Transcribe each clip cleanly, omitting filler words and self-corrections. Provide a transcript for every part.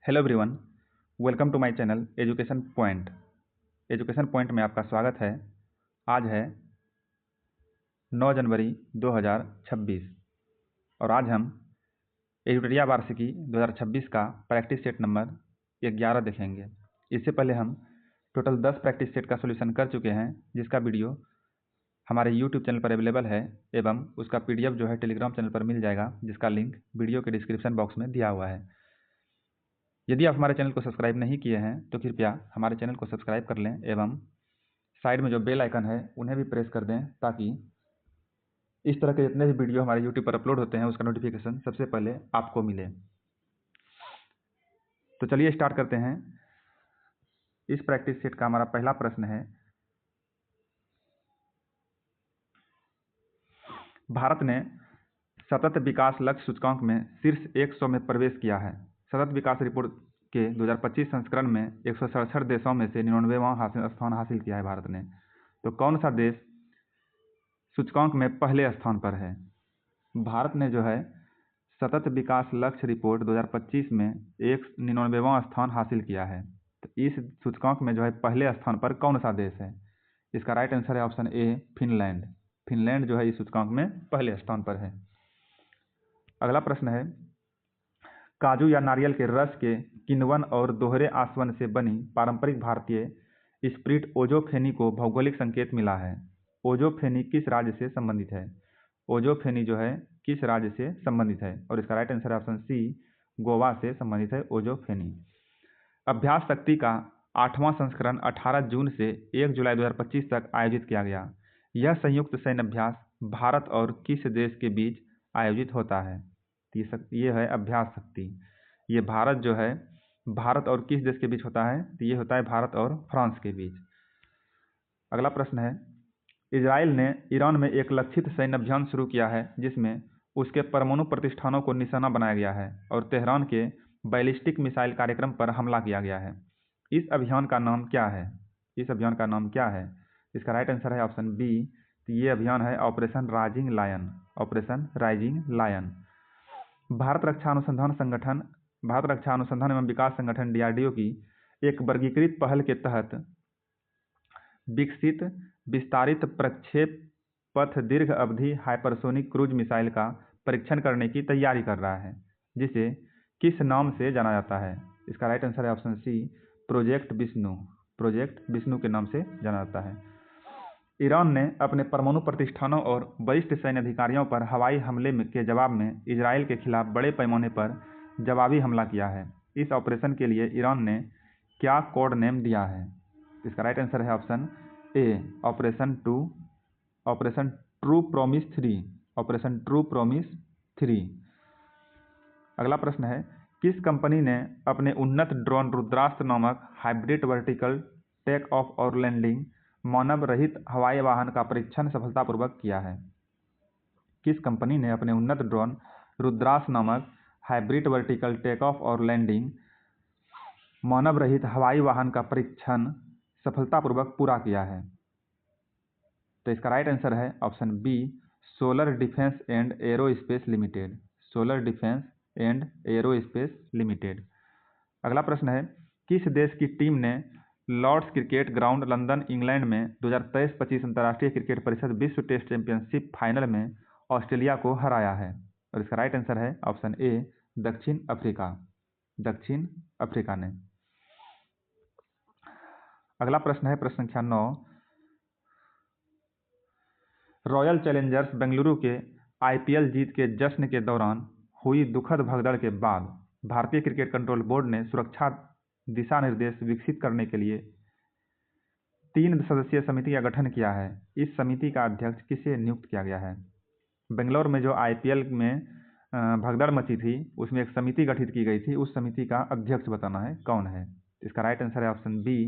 Hello everyone, welcome to my channel education point. Education point में आपका स्वागत है। आज है 9 जनवरी 2026 और आज हम एजुटेरिया वार्षिकी 2026 का प्रैक्टिस सेट नंबर 11 देखेंगे। इससे पहले हम टोटल 10 प्रैक्टिस सेट का सॉल्यूशन कर चुके हैं, जिसका वीडियो हमारे यूट्यूब चैनल पर अवेलेबल है एवं उसका PDF जो है टेलीग्राम चैनल पर मिल जाएगा, जिसका लिंक वीडियो के डिस्क्रिप्शन बॉक्स में दिया हुआ है। यदि आप हमारे चैनल को सब्सक्राइब नहीं किए हैं तो कृपया हमारे चैनल को सब्सक्राइब कर लें एवं साइड में जो बेल आइकन है उन्हें भी प्रेस कर दें, ताकि इस तरह के जितने भी वीडियो हमारे यूट्यूब पर अपलोड होते हैं उसका नोटिफिकेशन सबसे पहले आपको मिले। तो चलिए स्टार्ट करते हैं। इस प्रैक्टिस सेट का हमारा पहला प्रश्न है, भारत ने सतत विकास लक्ष्य सूचकांक में शीर्ष 100 में प्रवेश किया है। सतत विकास रिपोर्ट के 2025 संस्करण में 167 देशों में से 99वां स्थान हासिल किया है भारत ने। तो कौन सा देश सूचकांक में पहले स्थान पर है? भारत ने जो है सतत विकास लक्ष्य रिपोर्ट 2025 में 99वां स्थान हासिल किया है। तो इस सूचकांक में जो है पहले स्थान पर कौन सा देश है? इसका राइट आंसर है ऑप्शन ए, फिनलैंड। फिनलैंड जो है इस सूचकांक में पहले स्थान पर है। अगला प्रश्न है, काजू या नारियल के रस के किण्वन और दोहरे आसवन से बनी पारंपरिक भारतीय स्प्रिट ओजोफेनी को भौगोलिक संकेत मिला है। ओजोफेनी किस राज्य से संबंधित है? ओजोफेनी जो है किस राज्य से संबंधित है? और इसका राइट आंसर है ऑप्शन सी, गोवा से संबंधित है ओजोफेनी। अभ्यास शक्ति का 8वां संस्करण 18 जून से 1 जुलाई 2025 तक आयोजित किया गया। यह संयुक्त सैन्य अभ्यास भारत और किस देश के बीच आयोजित होता है? ये है अभ्यास शक्ति। ये भारत जो है भारत और किस देश के बीच होता है? तो ये होता है भारत और फ्रांस के बीच। अगला प्रश्न है, इजराइल ने ईरान में एक लक्षित सैन्य अभियान शुरू किया है, जिसमें उसके परमाणु प्रतिष्ठानों को निशाना बनाया गया है और तेहरान के बैलिस्टिक मिसाइल कार्यक्रम पर हमला किया गया है। इस अभियान का नाम क्या है? इस अभियान का नाम क्या है? इसका राइट आंसर है ऑप्शन बी। तो ये अभियान है operation rising lion. Operation rising lion. Bharat रक्षा अनुसंधान एवं विकास संगठन DRDO की एक वर्गीकृत पहल के तहत विकसित विस्तारित प्रक्षेप पथ दीर्घ अवधि हाइपरसोनिक क्रूज मिसाइल का परीक्षण करने की तैयारी कर रहा है, जिसे किस नाम से जाना जाता है? इसका राइट आंसर है option C, project Vishnu. Project Vishnu के नाम से जाना जाता है। ईरान ने अपने परमाणु प्रतिष्ठानों और वरिष्ठ सैन्य अधिकारियों पर हवाई हमले के जवाब में इजराइल के खिलाफ बड़े पैमाने पर जवाबी हमला किया है। इस ऑपरेशन के लिए ईरान ने क्या कोड नेम दिया है? इसका राइट आंसर है ऑप्शन ए, operation true promise 3। Operation true promise 3। अगला प्रश्न है, किस कंपनी ने अपने उन्नत ड्रोन रुद्रास्त्र नामक हाइब्रिड वर्टिकल टेक ऑफ और लैंडिंग मानव रहित हवाई वाहन का परीक्षण सफलतापूर्वक किया है? किस कंपनी ने अपने उन्नत ड्रोन रुद्रास्त्र नामक हाइब्रिड वर्टिकल टेक ऑफ और लैंडिंग मानव रहित हवाई वाहन का परीक्षण सफलतापूर्वक पूरा किया है? तो इसका राइट आंसर है option B, solar defence and aerospace limited. Solar defence and aerospace limited. अगला प्रश्न है, किस देश की टीम ने Lord's cricket ground London England में 2023-25 अंतर्राष्ट्रीय क्रिकेट परिषद विश्व टेस्ट चैंपियनशिप फाइनल में ऑस्ट्रेलिया को हराया है? और इसका राइट आंसर है ऑप्शन ए, दक्षिण अफ्रीका। दक्षिण अफ्रीका ने। अगला प्रश्न है प्रश्न संख्या 9, रॉयल चैलेंजर्स बेंगलुरु के IPL जीत के जश्न के दौरान हुई दुखद भगदड़ के बाद भारतीय क्रिकेट कंट्रोल बोर्ड ने सुरक्षा दिशा निर्देश विकसित करने के लिए 3 सदस्यीय समिति का गठन किया है। इस समिति का अध्यक्ष किसे नियुक्त किया गया है? बेंगलोर में जो IPL में भगदड़ मची थी, उसमें एक समिति गठित की गई थी। उस समिति का अध्यक्ष बताना है कौन है? इसका राइट आंसर है ऑप्शन बी,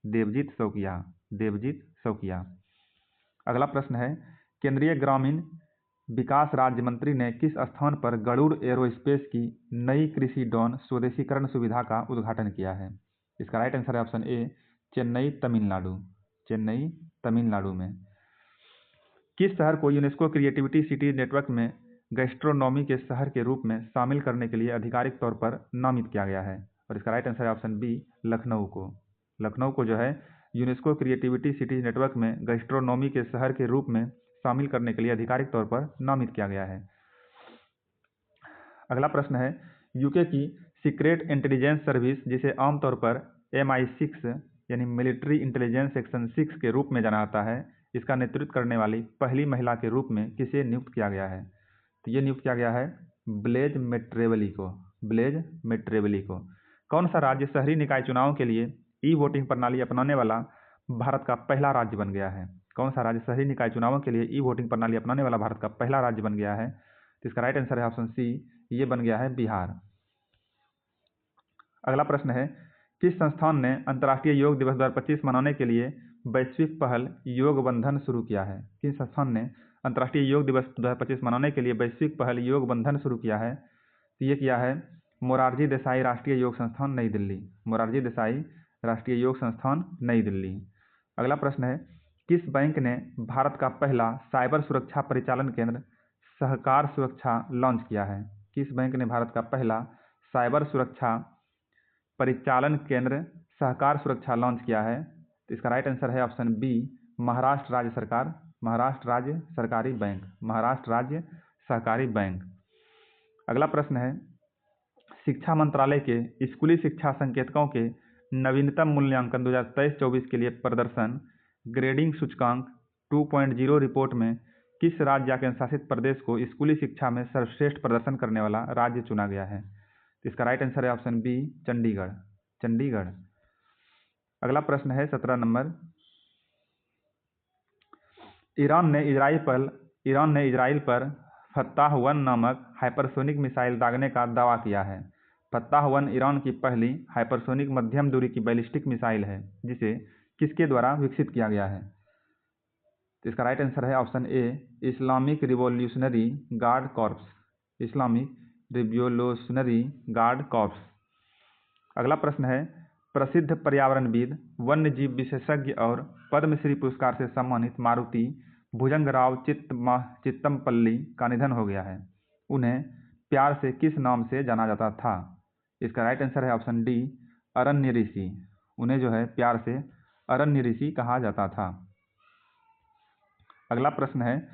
देवजीत शौकिया। देवजीत शौकिया। अगला प्रश्न है, केंद्रीय ग्रामीण विकास राज्य मंत्री ने किस स्थान पर गरुड़ एरोस्पेस की नई कृषि ड्रोन स्वदेशीकरण सुविधा का उद्घाटन किया है? इसका राइट आंसर है ऑप्शन ए, चेन्नई तमिलनाडु। चेन्नई तमिलनाडु में। किस शहर को यूनेस्को क्रिएटिविटी सिटी नेटवर्क में गैस्ट्रोनॉमी के शहर के रूप में शामिल करने के लिए आधिकारिक तौर पर नामित किया गया है? और इसका राइट आंसर है ऑप्शन बी, लखनऊ को। लखनऊ को जो है यूनेस्को क्रिएटिविटी सिटीज नेटवर्क में गैस्ट्रोनॉमी के शहर के रूप में शामिल करने के लिए आधिकारिक तौर पर नामित किया गया है। अगला प्रश्न है, यूके की सीक्रेट इंटेलिजेंस सर्विस, जिसे आमतौर पर MI6 यानी मिलिट्री इंटेलिजेंस सेक्शन 6 के रूप में जाना जाता है, इसका नेतृत्व करने वाली पहली महिला के रूप में किसे नियुक्त किया गया है? तो ये नियुक्त किया गया है ब्लेज मेट्रेवली को। ब्लेज मेट्रेवली को। कौन सा राज्य शहरी निकाय चुनाव के लिए ई वोटिंग प्रणाली अपनाने वाला भारत का पहला राज्य बन गया है? कौन सा राज्य शहरी निकाय चुनावों के लिए ई वोटिंग प्रणाली अपनाने वाला भारत का पहला राज्य बन गया है? तो इसका राइट आंसर है ऑप्शन सी, ये बन गया है बिहार। अगला प्रश्न है, किस संस्थान ने अंतर्राष्ट्रीय योग दिवस 2025 मनाने के लिए वैश्विक पहल योग बंधन शुरू किया है? किस संस्थान ने अंतर्राष्ट्रीय योग दिवस 2025 मनाने के लिए वैश्विक पहल योग बंधन शुरू किया है? तो ये किया है मोरारजी देसाई राष्ट्रीय योग संस्थान नई दिल्ली। मोरारजी देसाई राष्ट्रीय योग संस्थान नई दिल्ली। अगला प्रश्न है, किस बैंक ने भारत का पहला साइबर सुरक्षा परिचालन केंद्र सहकार सुरक्षा लॉन्च किया है? किस बैंक ने भारत का पहला साइबर सुरक्षा परिचालन केंद्र सहकार सुरक्षा लॉन्च किया है? तो इसका राइट आंसर है ऑप्शन बी, महाराष्ट्र राज्य सरकार, महाराष्ट्र राज्य सरकारी बैंक, महाराष्ट्र राज्य सहकारी बैंक। अगला प्रश्न है, शिक्षा मंत्रालय के स्कूली शिक्षा संकेतकों के नवीनतम मूल्यांकन 2023-24 के लिए प्रदर्शन ग्रेडिंग सूचकांक 2.0 रिपोर्ट में किस राज्य या केंद्र शासित प्रदेश को स्कूली शिक्षा में सर्वश्रेष्ठ प्रदर्शन करने वाला राज्य चुना गया है? इसका राइट आंसर है ऑप्शन बी, चंडीगढ़। चंडीगढ़। अगला प्रश्न है 17 नंबर, ईरान ने इजराइल पर फत्ताह-1 नामक हाइपरसोनिक मिसाइल दागने का दावा किया है। फत्ताह-1 ईरान की पहली हाइपरसोनिक मध्यम दूरी की बैलिस्टिक मिसाइल है, जिसे किसके द्वारा विकसित किया गया है? तो इसका राइट आंसर है ऑप्शन ए, Islamic revolutionary guard corps. Islamic revolutionary guard corps. अगला प्रश्न है, प्रसिद्ध पर्यावरणविद, वन्यजीव विशेषज्ञ और पद्मश्री पुरस्कार से सम्मानित मारुति भुजंगराव चित्तमपल्ली का निधन हो गया है। उन्हें प्यार से किस नाम से जाना जाता था? इसका राइट आंसर है ऑप्शन डी, अरण्य ऋषि। उन्हें जो है प्यार से अरण्य ऋषि कहा जाता था। अगला प्रश्न है,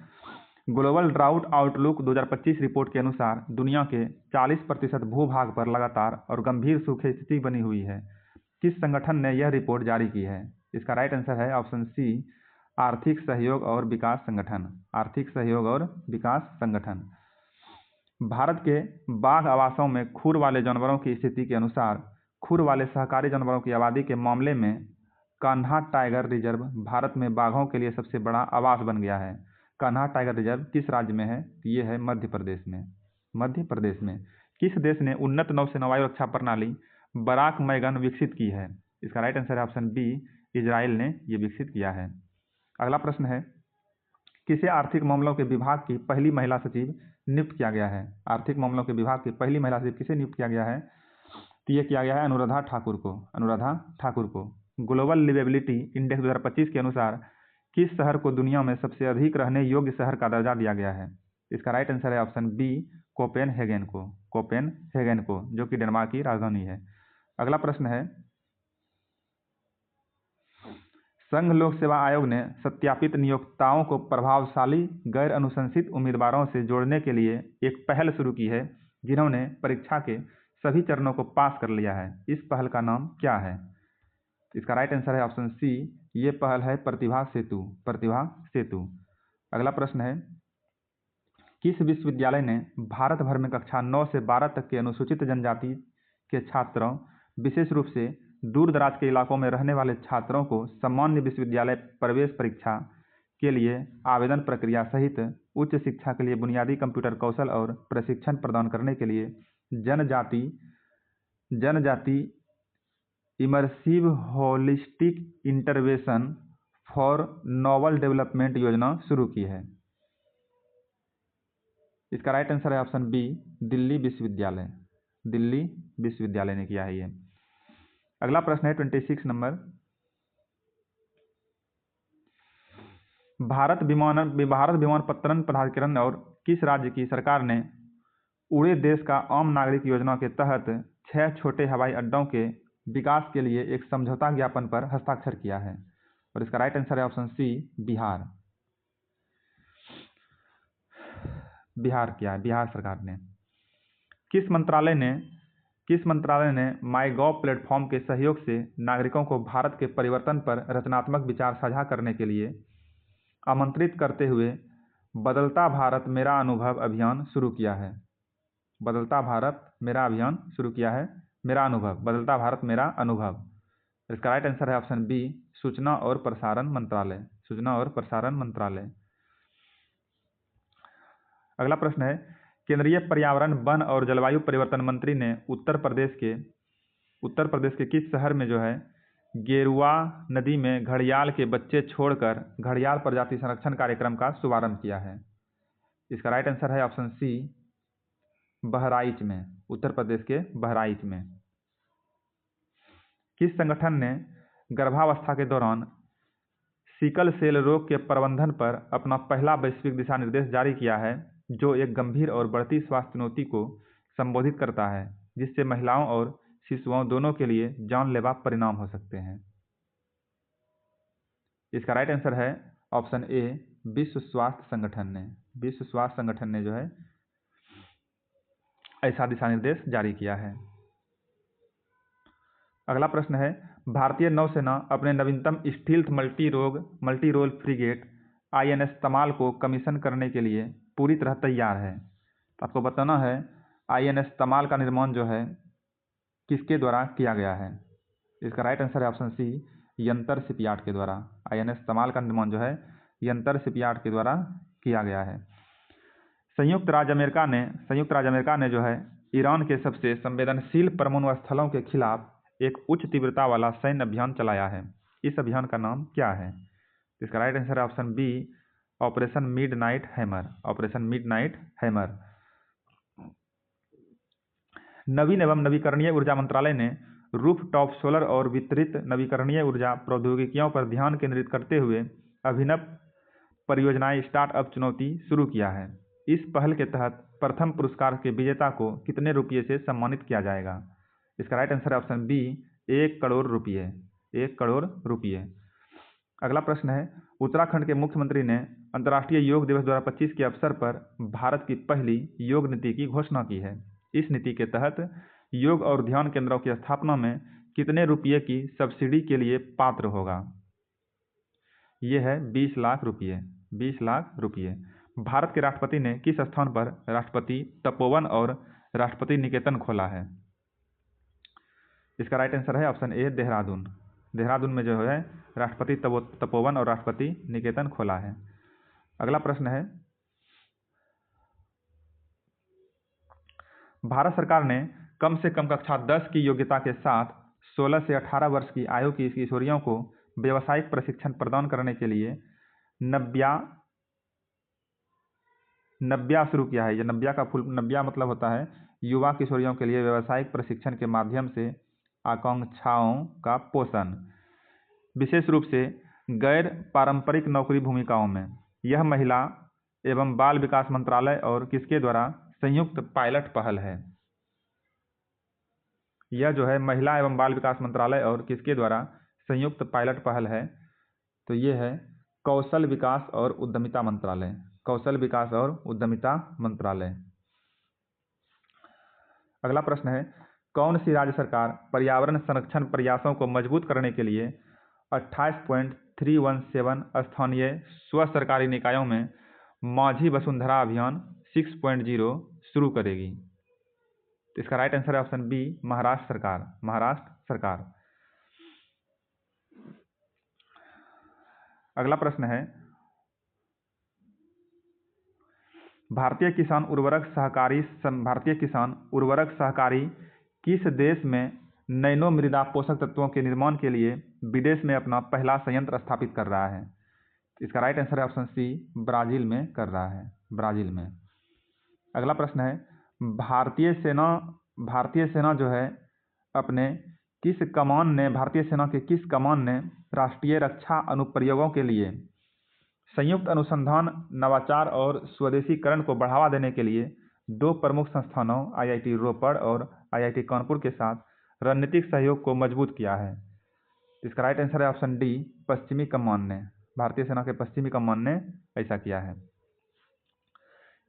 ग्लोबल ड्राउट आउटलुक 2025 रिपोर्ट के अनुसार दुनिया के 40% भूभाग पर लगातार और गंभीर सूखे स्थिति बनी हुई है। किस संगठन ने यह रिपोर्ट जारी की है? इसका राइट आंसर है ऑप्शन सी, आर्थिक सहयोग और विकास संगठन। आर्थिक सहयोग और विकास संगठन। भारत के बाघ आवासों में खुर वाले जानवरों की स्थिति के अनुसार खुर वाले सहकारी जानवरों की आबादी के मामले में कान्हा टाइगर रिजर्व भारत में बाघों के लिए सबसे बड़ा आवास बन गया है। कान्हा टाइगर रिजर्व किस राज्य में है? ये है मध्य प्रदेश में। मध्य प्रदेश में। किस देश ने उन्नत नौसेना वायु रक्षा प्रणाली बराक मैगन विकसित की है? इसका राइट आंसर है ऑप्शन बी, इजराइल ने ये विकसित किया है। अगला प्रश्न है, किसे आर्थिक मामलों के विभाग की पहली महिला सचिव नियुक्त किया गया है? आर्थिक मामलों के विभाग की पहली महिला सचिव किसे नियुक्त किया गया है? तो ये किया गया है अनुराधा ठाकुर को। अनुराधा ठाकुर को। ग्लोबल लिवेबिलिटी इंडेक्स 2025 के अनुसार किस शहर को दुनिया में सबसे अधिक रहने योग्य शहर का दर्जा दिया गया है? इसका राइट आंसर है ऑप्शन बी, कोपेनहेगन को। कोपेनहेगन को, जो कि डेनमार्क की राजधानी है। अगला प्रश्न है, संघ लोक सेवा आयोग ने सत्यापित नियोक्ताओं को प्रभावशाली गैर अनुशंसित उम्मीदवारों से जोड़ने के लिए एक पहल शुरू की है, जिन्होंने परीक्षा के सभी चरणों को पास कर लिया है। इस पहल का नाम क्या है? इसका राइट आंसर है ऑप्शन सी, ये पहल है प्रतिभा सेतु। प्रतिभा सेतु। अगला प्रश्न है, किस विश्वविद्यालय ने भारत भर में कक्षा 9 से 12 तक के अनुसूचित जनजाति के छात्रों, विशेष रूप से दूर दराज के इलाकों में रहने वाले छात्रों को सामान्य विश्वविद्यालय प्रवेश परीक्षा के लिए आवेदन प्रक्रिया सहित उच्च शिक्षा के लिए बुनियादी कंप्यूटर कौशल और प्रशिक्षण प्रदान करने के लिए जनजाति immersive holistic intervention for novel development योजना शुरू की है? इसका राइट आंसर है ऑप्शन बी, दिल्ली विश्वविद्यालय। दिल्ली विश्वविद्यालय ने किया है ये। अगला प्रश्न है 26 नंबर, भारत विमानपत्तन प्राधिकरण और किस राज्य की सरकार ने उड़े देश का आम नागरिक योजना के तहत 6 छोटे हवाई अड्डों के विकास के लिए एक समझौता ज्ञापन पर हस्ताक्षर किया है? और इसका राइट आंसर है ऑप्शन सी, बिहार। बिहार किया है, बिहार सरकार ने। किस मंत्रालय ने माईगॉव प्लेटफॉर्म के सहयोग से नागरिकों को भारत के परिवर्तन पर रचनात्मक विचार साझा करने के लिए आमंत्रित करते हुए बदलता भारत मेरा अनुभव अभियान शुरू किया है? बदलता भारत मेरा अभियान शुरू किया है, मेरा अनुभव, बदलता भारत मेरा अनुभव। इसका राइट आंसर है ऑप्शन बी, सूचना और प्रसारण मंत्रालय। सूचना और प्रसारण मंत्रालय। अगला प्रश्न है, केंद्रीय पर्यावरण, वन और जलवायु परिवर्तन मंत्री ने उत्तर प्रदेश के किस शहर में जो है गेरुआ नदी में घड़ियाल के बच्चे छोड़कर घड़ियाल प्रजाति संरक्षण कार्यक्रम का शुभारंभ किया है? इसका राइट आंसर है ऑप्शन सी, बहराइच में, उत्तर प्रदेश के बहराइच में। किस संगठन ने गर्भावस्था के दौरान सिकल सेल रोग के प्रबंधन पर अपना पहला वैश्विक दिशा निर्देश जारी किया है, जो एक गंभीर और बढ़ती स्वास्थ्य चुनौती को संबोधित करता है, जिससे महिलाओं और शिशुओं दोनों के लिए जानलेवा परिणाम हो सकते हैं? इसका राइट आंसर है ऑप्शन ए, विश्व स्वास्थ्य संगठन ने। विश्व स्वास्थ्य संगठन ने जो है ऐसा दिशा निर्देश जारी किया है। अगला प्रश्न है, भारतीय नौसेना अपने नवीनतम stealth multi role frigate INS Tamal को कमीशन करने के लिए पूरी तरह तैयार है। तो आपको बताना है INS तमाल का निर्माण जो है किसके द्वारा किया गया है? इसका राइट आंसर है ऑप्शन सी, यंतर शिपयार्ड के द्वारा। INS तमाल का निर्माण जो है यंतर शिपयार्ड के द्वारा किया गया है। संयुक्त राज्य अमेरिका ने जो है ईरान के सबसे संवेदनशील परमाणु स्थलों के खिलाफ एक उच्च तीव्रता वाला सैन्य अभियान चलाया है। इस अभियान का नाम क्या है? इसका राइट आंसर है option B, operation midnight hammer. Operation midnight hammer. नवीन एवं नवीकरणीय ऊर्जा मंत्रालय ने रूफटॉप सोलर और वितरित नवीकरणीय ऊर्जा प्रौद्योगिकियों पर ध्यान केंद्रित करते हुए अभिनव परियोजनाएं स्टार्टअप चुनौती शुरू किया है। इस पहल के तहत प्रथम पुरस्कार के विजेता को कितने रुपये से सम्मानित किया जाएगा? इसका राइट आंसर है ऑप्शन बी, 1 करोड़ रुपये। 1 करोड़ रुपये। अगला प्रश्न है, उत्तराखंड के मुख्यमंत्री ने अंतर्राष्ट्रीय योग दिवस 2025 के अवसर पर भारत की पहली योग नीति की घोषणा की है। इस नीति के तहत योग और ध्यान केंद्रों की स्थापना में कितने रुपये की सब्सिडी के लिए पात्र होगा? ये है 20 लाख रुपये। 20 लाख रुपये। भारत के राष्ट्रपति ने किस स्थान पर राष्ट्रपति तपोवन और राष्ट्रपति निकेतन खोला है? इसका राइट आंसर है ऑप्शन ए, देहरादून। देहरादून में जो है राष्ट्रपति तपोवन और राष्ट्रपति निकेतन खोला है। अगला प्रश्न है, भारत सरकार ने कम से कम कक्षा 10 की योग्यता के साथ 16 से 18 वर्ष की आयु की किशोरियों को व्यावसायिक प्रशिक्षण प्रदान करने के लिए नब्या शुरू किया है। यह नब्या मतलब होता है युवा किशोरियों के लिए व्यावसायिक प्रशिक्षण के माध्यम से आकांक्षाओं का पोषण, विशेष रूप से गैर पारंपरिक नौकरी भूमिकाओं में। यह महिला एवं बाल विकास मंत्रालय और किसके द्वारा संयुक्त पायलट पहल है? यह जो है महिला एवं बाल विकास मंत्रालय और किसके द्वारा संयुक्त पायलट पहल है? तो ये है कौशल विकास और उद्यमिता मंत्रालय। कौशल विकास और उद्यमिता मंत्रालय। अगला प्रश्न है, कौन सी राज्य सरकार पर्यावरण संरक्षण प्रयासों को मजबूत करने के लिए 28.317 स्थानीय स्व सरकारी निकायों में माझी वसुंधरा अभियान 6.0 शुरू करेगी? तो इसका राइट आंसर है ऑप्शन बी, महाराष्ट्र सरकार। महाराष्ट्र सरकार। अगला प्रश्न है, भारतीय किसान उर्वरक सहकारी किस देश में नैनो मृदा पोषक तत्वों के निर्माण के लिए विदेश में अपना पहला संयंत्र स्थापित कर रहा है? इसका राइट आंसर है ऑप्शन सी, ब्राजील में कर रहा है। ब्राजील में। अगला प्रश्न है, भारतीय सेना जो है भारतीय सेना के किस कमान ने राष्ट्रीय रक्षा अनुप्रयोगों के लिए संयुक्त अनुसंधान, नवाचार और स्वदेशीकरण को बढ़ावा देने के लिए दो प्रमुख संस्थानों IIT रोपड़ और IIT कानपुर के साथ रणनीतिक सहयोग को मजबूत किया है। इसका राइट आंसर है ऑप्शन डी, पश्चिमी कमान ने। भारतीय सेना के पश्चिमी कमान ने ऐसा किया है।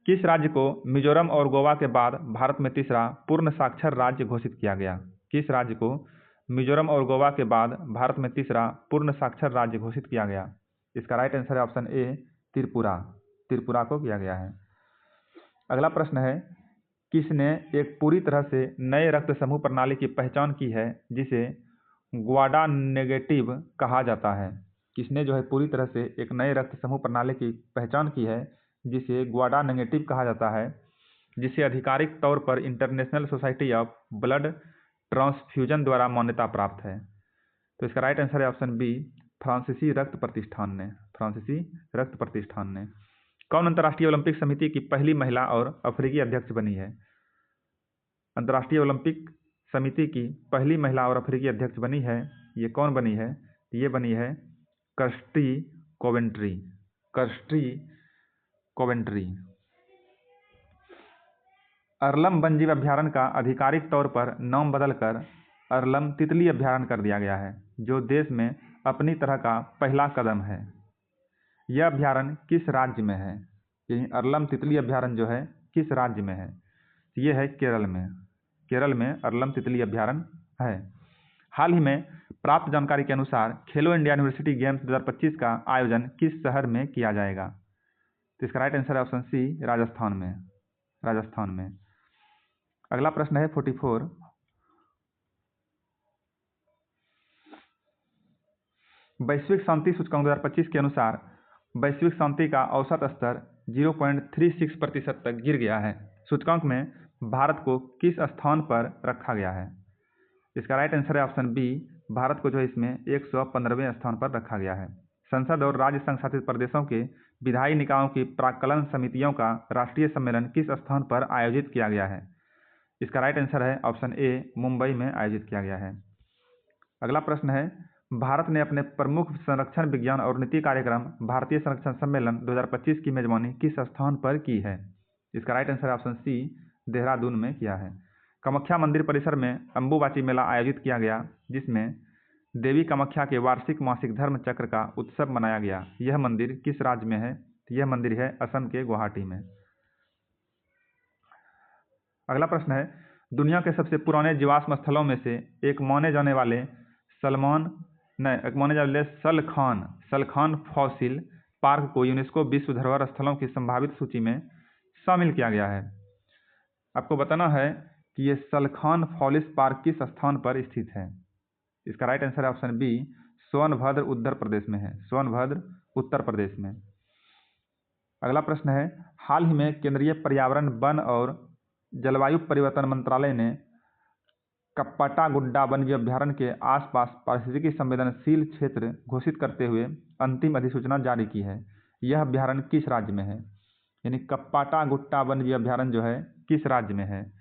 किस राज्य को मिजोरम और गोवा के बाद भारत में तीसरा पूर्ण साक्षर राज्य घोषित किया गया? किस राज्य को मिजोरम और गोवा के बाद भारत में तीसरा पूर्ण साक्षर राज्य घोषित किया गया? इसका राइट आंसर है ऑप्शन ए, त्रिपुरा। त्रिपुरा को किया गया है। अगला प्रश्न है, किसने एक पूरी तरह से नए रक्त समूह प्रणाली की पहचान की है जिसे ग्वाडा नेगेटिव कहा जाता है? किसने जो है पूरी तरह से एक नए रक्त समूह प्रणाली की पहचान की है जिसे ग्वाडा नेगेटिव कहा जाता है, जिसे आधिकारिक तौर पर international society of blood transfusion द्वारा मान्यता प्राप्त है? तो इसका राइट आंसर है ऑप्शन बी, फ्रांसीसी रक्त प्रतिष्ठान ने। फ्रांसीसी रक्त प्रतिष्ठान ने। कौन अंतर्राष्ट्रीय ओलंपिक समिति की पहली महिला और अफ्रीकी अध्यक्ष बनी है? अंतर्राष्ट्रीय ओलंपिक समिति की पहली महिला और अफ्रीकी अध्यक्ष बनी है, ये कौन बनी है? ये बनी है Kirsty Coventry. Kirsty Coventry. Aralam वन्यजीव अभ्यारण्य का आधिकारिक तौर पर नाम बदलकर अरलम तितली अभ्यारण्य कर दिया गया है, जो देश में अपनी तरह का पहला कदम है। यह अभ्यारण्य किस राज्य में है? यानी अरलम तितली अभ्यारण्य जो है किस राज्य में है? ये है केरल में। केरल में अरलम तितली अभ्यारण्य है। हाल ही में प्राप्त जानकारी के अनुसार खेलो इंडिया यूनिवर्सिटी गेम्स 2025 का आयोजन किस शहर में किया जाएगा? तो इसका राइट आंसर है ऑप्शन सी, राजस्थान में। राजस्थान में। अगला प्रश्न है 44। वैश्विक शांति सूचकांक 2025 के अनुसार वैश्विक शांति का औसत स्तर 0.36% तक गिर गया है। सूचकांक में भारत को किस स्थान पर रखा गया है? इसका राइट आंसर है ऑप्शन बी, भारत को जो है इसमें 115वें स्थान पर रखा गया है। संसद और राज्य संघ शासित प्रदेशों के विधायी निकायों की प्राक्कलन समितियों का राष्ट्रीय सम्मेलन किस स्थान पर आयोजित किया गया है? इसका राइट आंसर है ऑप्शन ए, मुंबई में आयोजित किया गया है। अगला प्रश्न है, भारत ने अपने प्रमुख संरक्षण विज्ञान और नीति कार्यक्रम भारतीय संरक्षण सम्मेलन 2025 की मेजबानी किस स्थान पर की है? इसका राइट आंसर है ऑप्शन सी, देहरादून में किया है। कामाख्या मंदिर परिसर में अंबुबाची मेला आयोजित किया गया, जिसमें देवी कामाख्या के वार्षिक मासिक धर्म चक्र का उत्सव मनाया गया। यह मंदिर किस राज्य में है? यह मंदिर है असम के गुवाहाटी में। अगला प्रश्न है, दुनिया के सबसे पुराने जीवाश्म स्थलों में से एक माने जाने वाले सलखान फॉसिल पार्क को यूनेस्को विश्व धरोहर स्थलों की संभावित सूची में शामिल किया गया है। आपको बताना है कि ये सलखान फॉसिल पार्क किस स्थान पर स्थित है? इसका राइट आंसर है ऑप्शन बी, सोनभद्र उत्तर प्रदेश में है। सोनभद्र उत्तर प्रदेश में। अगला प्रश्न है, हाल ही में केंद्रीय पर्यावरण, वन और जलवायु परिवर्तन मंत्रालय ने कप्पाटा-गुड्डा वन्यजीव अभ्यारण्य के आसपास पारिस्थितिकी संवेदनशील क्षेत्र घोषित करते हुए अंतिम अधिसूचना जारी की है। यह अभ्यारण्य किस राज्य में है? यानी कप्पाटा-गुड्डा वन्यजीव अभ्यारण्य जो है किस राज्य में है?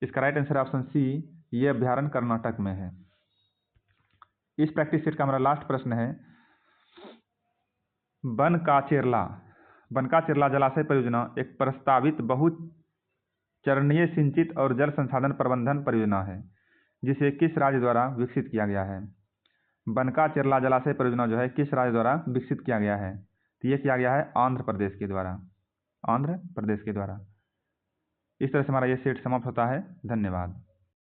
इसका राइट आंसर ऑप्शन सी, ये अभ्यारण्य कर्नाटक में है। इस प्रैक्टिस सेट का हमारा लास्ट प्रश्न है, बनकाचेरला जलाशय परियोजना एक प्रस्तावित बहुचरणीय सिंचित और जल संसाधन प्रबंधन परियोजना है, जिसे किस राज्य द्वारा विकसित किया गया है? बनकाचेरला जलाशय परियोजना जो है किस राज्य द्वारा विकसित किया गया है? तो ये किया गया है आंध्र प्रदेश के द्वारा। आंध्र प्रदेश के द्वारा। इस तरह से हमारा ये सेट समाप्त होता है। धन्यवाद।